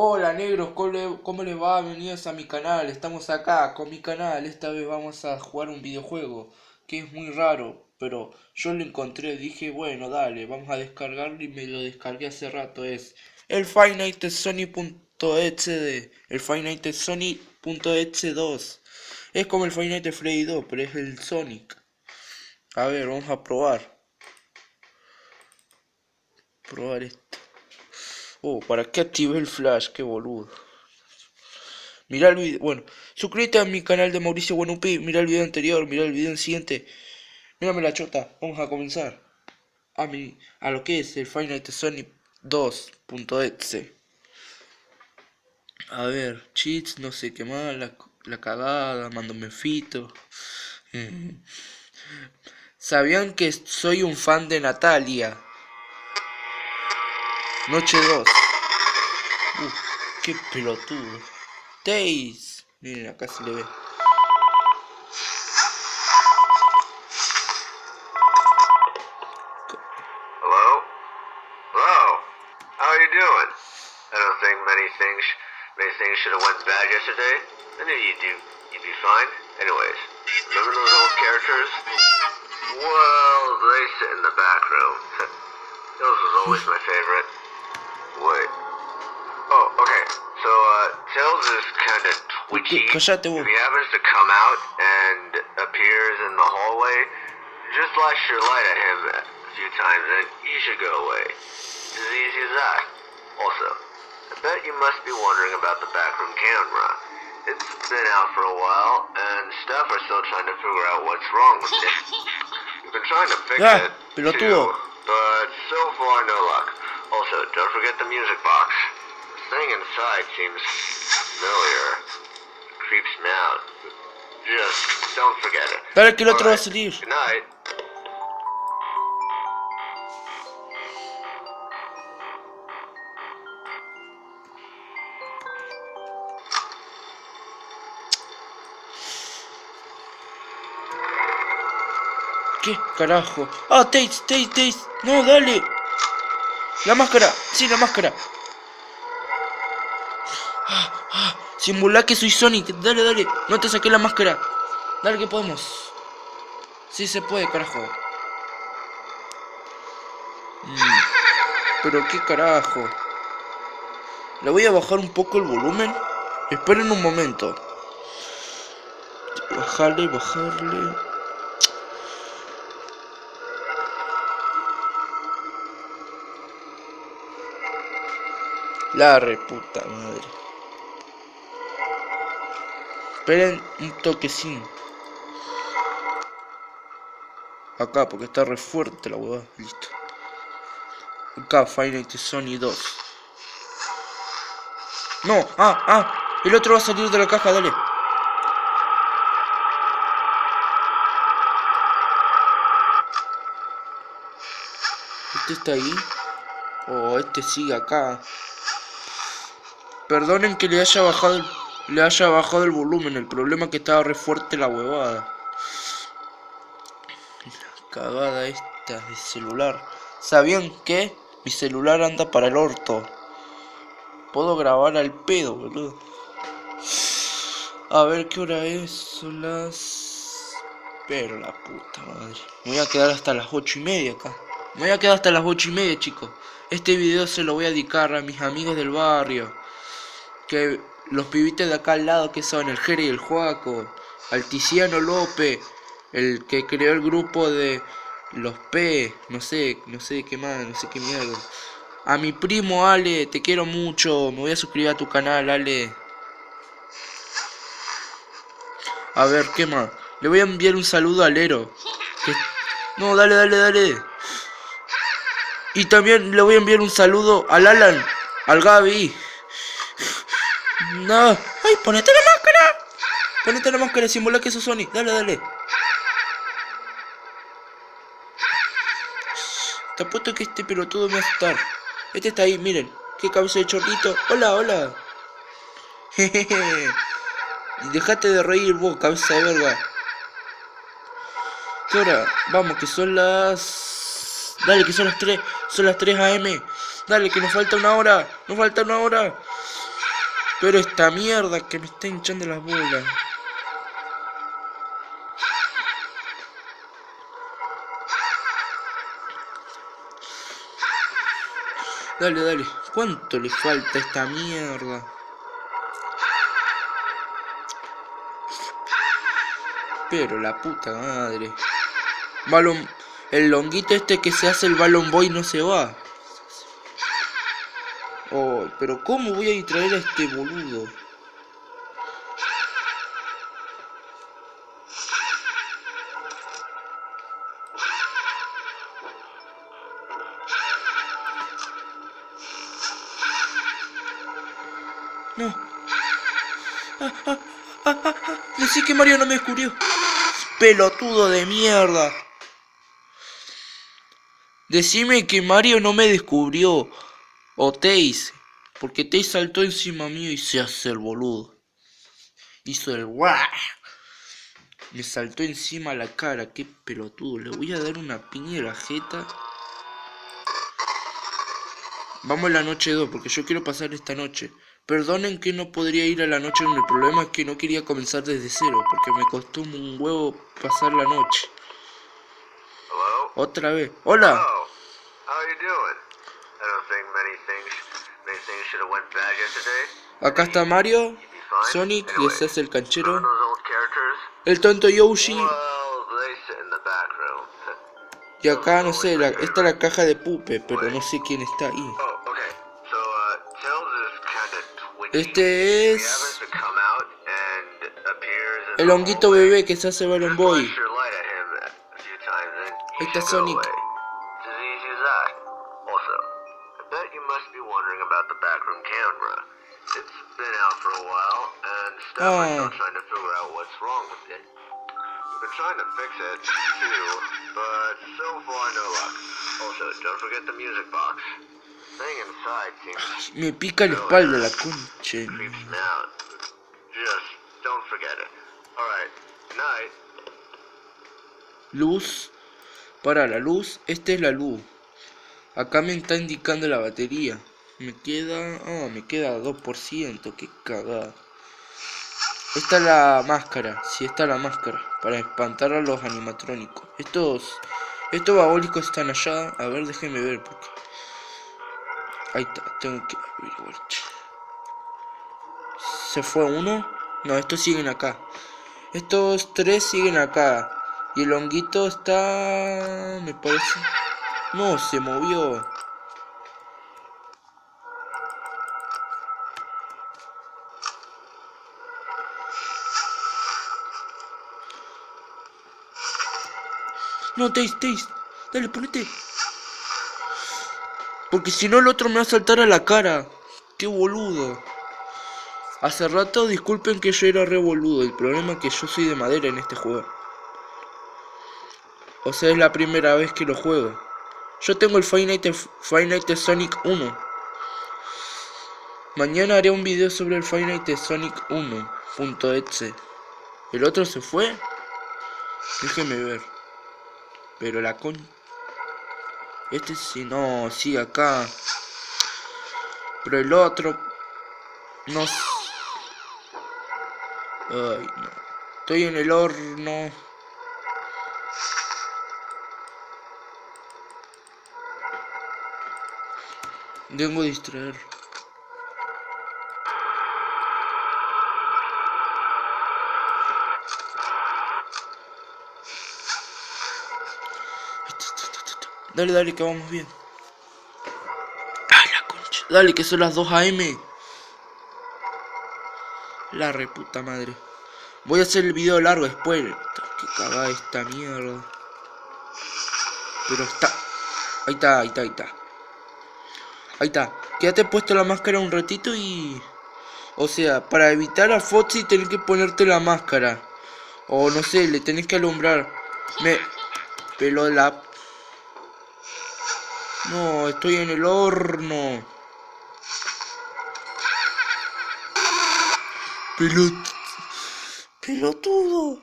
Hola negros, ¿cómo les va? Bienvenidos a mi canal. Estamos acá con mi canal. Esta vez vamos a jugar un videojuego que es muy raro, pero yo lo encontré. Dije, bueno, dale, vamos a descargarlo y me lo descargué hace rato. Es el Five Nights at Sony.exe, el Five Nights at Sony.exe 2. Es como el Five Nights at Freddy 2, pero es el Sonic. A ver, vamos a probar esto. Oh, ¿para qué activé el flash? Qué boludo. Mirá el video, bueno, suscríbete a mi canal de Mauricio Buenupi, mirá el video anterior, mirá el video siguiente. Mírame la chota, vamos a comenzar. A lo que es el Five Nights at Sony 2.exe. A ver, cheats, no sé qué más, la cagada, mándame fito. ¿Sabían que soy un fan de Natalia? Noche 2. Qué pelotudo. Days. Miren, acá se le ve. Hello? Hello? How are you doing? I don't think many things should have went bad yesterday. I knew you'd be fine. Anyways, remember those old characters? Well, they sit in the back room. Those was always my favorite. Wait. Oh, okay. So, Tails is kind of twitchy. Cállate vos. If he happens to come out and appears in the hallway, just flash your light at him a few times and he should go away. It's as easy as that. Also, I bet you must be wondering about the backroom camera. It's been out for a while, and staff are still trying to figure out what's wrong with it. We've been trying to fix it, pelotudo. too, but so far no luck. Also, don't forget the music box. The thing inside seems familiar. It creeps me out. Just don't forget it. Dale que el otro va a Alright, salir. good night. ¿Qué carajo? Ah, Tails. No, dale. La máscara. Sí, la máscara. Simulá que soy Sonic. Dale. No te saqué la máscara. Dale que podemos. Sí se puede, carajo. Pero qué carajo. Le voy a bajar un poco el volumen. Esperen un momento. Bajarle. La reputa madre. Esperen un toquecín. Acá, porque está re fuerte la huevada. Listo. Acá, Five Nights at Sony 2. No, el otro va a salir de la caja, dale. Este está ahí. Oh, este sigue acá. Perdonen que le haya bajado el volumen. El problema es que estaba re fuerte la huevada. La cagada esta de celular. ¿Sabían que mi celular anda para el orto? Puedo grabar al pedo, boludo. A ver qué hora es. Son las... Pero la puta madre. Me voy a quedar hasta las 8:30 acá. Me voy a quedar hasta las 8:30, chicos. Este video se lo voy a dedicar a mis amigos del barrio. Que los pibites de acá al lado, que son el Jere y el Joaco. Al Tiziano López, el que creó el grupo de los P. No sé qué más, no sé qué mierda. A mi primo Ale, te quiero mucho. Me voy a suscribir a tu canal, Ale. A ver, ¿qué más? Le voy a enviar un saludo al Ero. No, dale. Y también le voy a enviar un saludo al Alan, al Gaby. No. ¡Ay, ponete la máscara! Ponete la máscara, simula que sos Sonic. Dale. Te apuesto que este pelotudo me va a asustar. Este está ahí, miren. Qué cabeza de chorrito. Hola. Jejeje. Y dejate de reír vos, cabeza de verga. ¿Qué hora? Vamos, que son las... Dale, que son las 3. Son las 3 AM. Dale, que nos falta una hora. Pero esta mierda que me está hinchando las bolas. Dale, dale. ¿Cuánto le falta a esta mierda? Pero la puta madre. Balón. El longuito este que se hace el Balloon Boy no se va. Oh, pero ¿cómo voy a distraer a este boludo? No. Decí que Mario no me descubrió. Pelotudo de mierda. Decime que Mario no me descubrió. O Tails. Porque Tails saltó encima mío y se hace el boludo. Hizo el guau. Me saltó encima la cara. Qué pelotudo. Le voy a dar una piña a la jeta. Vamos a la noche 2 porque yo quiero pasar esta noche. Perdonen que no podría ir a la noche 1. El problema es que no quería comenzar desde cero. Porque me costó un huevo pasar la noche. Hello? Otra vez. Hola. Oh, how are you doing? I don't think many things should have went bad yesterday. Acá está Mario, You'd be fine. Sonic, que Anyway, se hace el canchero. remember those old characters? El tonto Yoshi. Well, they sit in the back room. Y acá, no sé, está la caja de Pupe, pero no sé quién está ahí. Oh, okay. So, Tails is kinda twitchy. Este He es happens to come out and appears in el the honguito hallway. bebé que se hace Balloon Just Boy. flash your light at him a few times and he Ahí está should go Sonic. away. It's as easy as that. Also, I bet you must be wondering about the backroom camera. It's been out for a while, and staff are still trying to figure out what's wrong with it. We've been trying to fix it, too, but so far no luck. Also, don't forget the music box. Staying inside seems Me pica la espalda la concha. creeps me out. Just don't forget it. Alright, night. Luz. Para la luz. Esta es la luz. Acá me está indicando la batería. Me queda... me queda 2%. Qué cagada. Esta es la máscara. Sí, esta es la máscara. Para espantar a los animatrónicos. Estos babólicos están allá. A ver, déjenme ver. Porque... ahí está. Tengo que averiguar. ¿Se fue uno? No, estos siguen acá. Estos 3 siguen acá. Y el honguito está... me parece... no, se movió. No, Tails. Dale, ponete. Porque si no el otro me va a saltar a la cara. Qué boludo. Hace rato disculpen que yo era re boludo. El problema es que yo soy de madera en este juego. O sea, es la primera vez que lo juego. Yo tengo el Five Nights at Sonic 1. Mañana haré un video sobre el Five Nights at Sonic 1.exe. ¿El otro se fue? Déjeme ver. Pero la con... este sí, no, sigue acá. Pero el otro... no... ay, no. Estoy en el horno. Tengo que distraer. Dale, que vamos bien. Ay, la concha. Dale, que son las 2 AM. La reputa madre. Voy a hacer el video largo después. Que cagada esta mierda. Pero está... ahí está. Ahí está. Quédate puesto la máscara un ratito y... o sea, para evitar a Foxy tenés que ponerte la máscara. O no sé, le tenés que alumbrar. Pelo la... no, estoy en el horno. Pelotudo.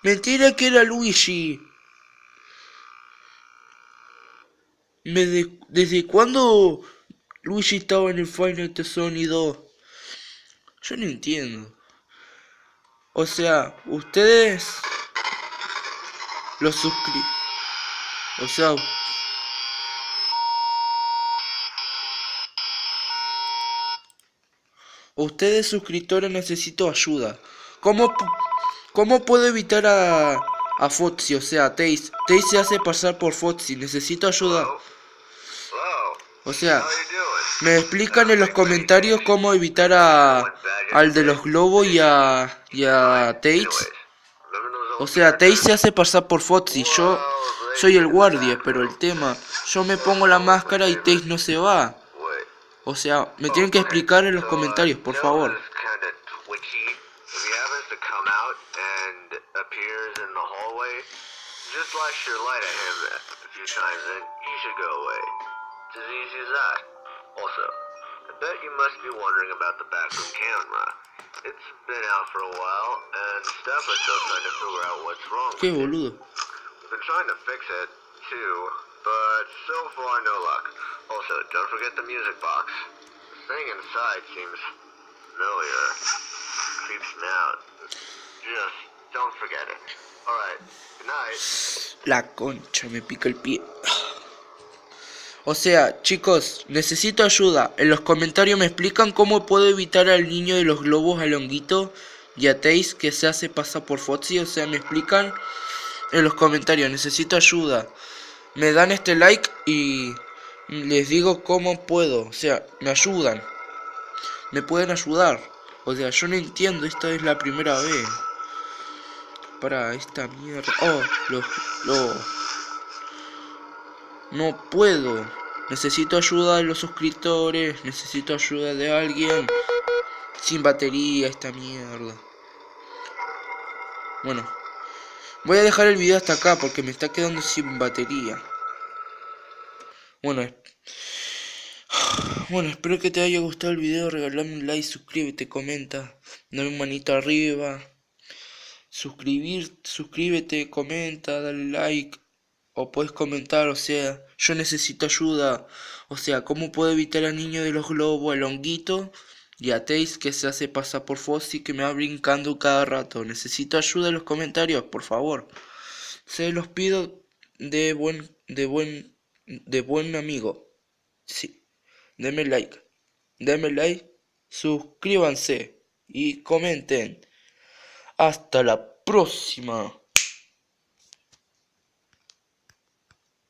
Mentira que era Luigi. ¿Desde cuándo Luigi estaba en el Final Sonic 2? Yo no entiendo. O sea, ustedes los O sea, ustedes suscriptores necesito ayuda. ¿Cómo puedo evitar a Foxy? O sea, Taze. Taze se hace pasar por Foxy. Necesito ayuda. Hello? O sea, How you doing? me explican en los comentarios cómo evitar al de los globos y a Taze. O sea, Taze se hace pasar por Foxy. Yo soy el guardia, pero el tema, yo me pongo la máscara y Taze no se va. Wait. O sea, me tienen que explicar en los comentarios, por favor. Kinda twitchy. If he happens to come out and appears in the hallway, just flash your light at him a few times and he should go away. It's as easy as that. Also, I bet you must be wondering about the backroom camera. It's been out for a while and staff are still trying to figure out what's wrong Qué with it. boludo. We've been trying to fix it too, but so far no luck. Also, don't forget the music box. The thing inside seems familiar. Creeps me out. Just don't forget it. Alright, good night. La concha, me pica el pie. O sea, chicos, necesito ayuda. En los comentarios me explican cómo puedo evitar al niño de los globos, al honguito y a Taze que se hace pasar por Foxy. O sea, me explican en los comentarios. Necesito ayuda. Me dan este like y les digo cómo puedo. O sea, me ayudan. Me pueden ayudar. O sea, yo no entiendo. Esta es la primera vez. Para esta mierda. Oh, no puedo. Necesito ayuda de los suscriptores. Necesito ayuda de alguien. Sin batería esta mierda. Bueno. Voy a dejar el video hasta acá porque me está quedando sin batería. Bueno, espero que te haya gustado el video. Regalame un like, suscríbete, comenta. Dame un manito arriba. Suscríbete, comenta, dale like. O puedes comentar, o sea, yo necesito ayuda. O sea, ¿cómo puedo evitar al niño de los globos, al honguito y a Taze que se hace pasar por Foxy que me va brincando cada rato? Necesito ayuda en los comentarios, por favor. Se los pido de buen amigo. Sí. Denme like, suscríbanse y comenten. Hasta la próxima.